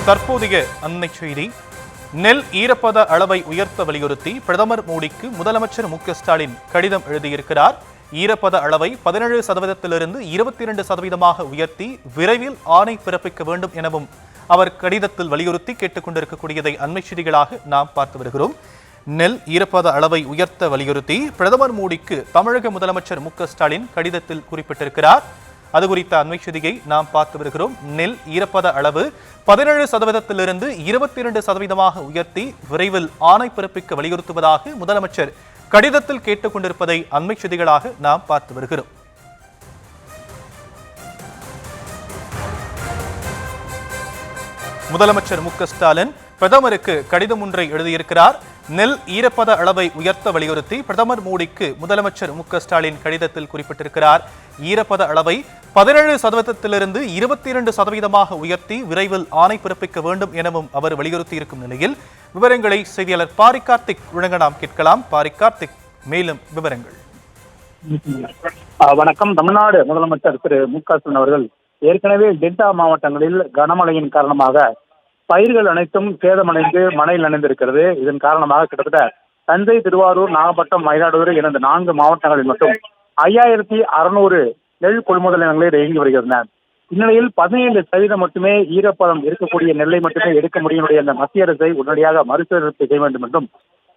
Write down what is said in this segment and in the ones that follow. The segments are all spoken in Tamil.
தற்போதைய அண்மை செய்தி. நெல் ஈரப்பத அளவை உயர்த்த வலியுறுத்தி பிரதமர் மோடிக்கு முதலமைச்சர் மு.க.ஸ்டாலின் கடிதம் எழுதியிருக்கிறார். ஈரப்பத அளவை 17%லிருந்து 22% உயர்த்தி விரைவில் ஆணை பிறப்பிக்க வேண்டும் எனவும் அவர் கடிதத்தில் வலியுறுத்தி கேட்டுக் கொண்டிருக்கக்கூடியதை அண்மை செய்திகளாக நாம் பார்த்து வருகிறோம். நெல் ஈரப்பத அளவை உயர்த்த வலியுறுத்தி பிரதமர் மோடிக்கு தமிழக முதலமைச்சர் மு.க.ஸ்டாலின் கடிதத்தில் குறிப்பிட்டிருக்கிறார். அது குறித்த அண்மை செய்தியை நாம் பார்த்து வருகிறோம். நெல் ஈரப்பத அளவு 17%லிருந்து 22% உயர்த்தி விரைவில் ஆணை பிறப்பிக்க வலியுறுத்துவதாக முதலமைச்சர் கடிதத்தில் கேட்டுக் கொண்டிருப்பதை அண்மை செய்திகளாக நாம் பார்த்து வருகிறோம். முதலமைச்சர் மு.க.ஸ்டாலின் பிரதமருக்கு கடிதம் ஒன்றை எழுதியிருக்கிறார். நெல் ஈரப்பத அளவை உயர்த்த வலியுறுத்தி பிரதமர் மோடிக்கு முதலமைச்சர் மு.க.ஸ்டாலின் கடிதத்தில் குறிப்பிட்டிருக்கிறார். ஈரப்பத அளவை 17%லிருந்து 22% உயர்த்தி விரைவில் ஆணை பிறப்பிக்க வேண்டும் எனவும் அவர் வலியுறுத்தியிருக்கும் நிலையில் விவரங்களை செய்தியாளர் பாரி கார்த்திக் வழங்க நாம் கேட்கலாம். பாரி கார்த்திக், மேலும் விவரங்கள். வணக்கம். தமிழ்நாடு முதலமைச்சர் திரு மு.க.ஸ்டாலின் அவர்கள் ஏற்கனவே டெல்டா மாவட்டங்களில் கனமழையின் காரணமாக பயிர்கள் அனைத்தும் சேதமடைந்து மழையில் நனைந்திருக்கிறது. இதன் காரணமாக கிட்டத்தட்ட தஞ்சை, திருவாரூர், நாகப்பட்டினம், மயிலாடுதுறை என இந்த 4 மாவட்டங்களில் மட்டும் 5600 நெல் கொள்முதல் நிலையங்கள் இயங்கி வருகின்றன. இந்நிலையில் 17% மட்டுமே ஈரப்பதம் இருக்கக்கூடிய நெல்லை மட்டுமே எடுக்க முடியும் என்ற மத்திய அரசை உடனடியாக மறுசீரமைப்பு செய்ய வேண்டும் என்றும்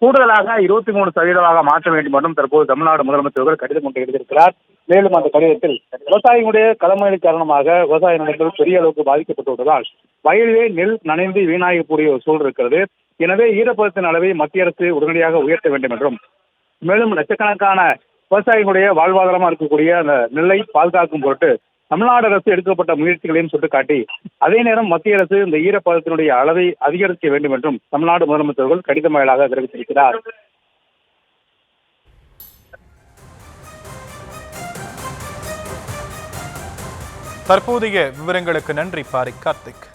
கூடுதலாக 23% மாற்ற வேண்டும் என்றும் தற்போது தமிழ்நாடு முதலமைச்சர்கள் கடிதம் ஒன்றை எழுதியிருக்கிறார். மேலும் அந்த கடிதத்தில் விவசாயிகளுடைய களமழை காரணமாக விவசாய நிலங்கள் பெரிய அளவுக்கு பாதிக்கப்பட்டுள்ளதால் வயலிலே நெல் நனைந்து வீணாகக்கூடிய ஒரு சூழல் இருக்கிறது. எனவே ஈரப்பதத்தின் அளவை மத்திய அரசு உடனடியாக உயர்த்த வேண்டும் என்றும், மேலும் லட்சக்கணக்கான விவசாயிகளுடைய வாழ்வாதாரமா இருக்கக்கூடிய அந்த நெல்லை பாதுகாக்கும் பொருட்டு தமிழ்நாடு அரசு எடுக்கப்பட்ட முயற்சிகளையும் சுட்டிக்காட்டி அதே நேரம் மத்திய அரசு இந்த ஈரப்பதத்தினுடைய அளவை அதிகரிக்க வேண்டும் என்றும் தமிழ்நாடு முதலமைச்சர்கள் கடிதம் வாயிலாக தெரிவித்திருக்கிறார். தற்போதைய விவரங்களுக்கு நன்றி பாரி கார்த்திக்.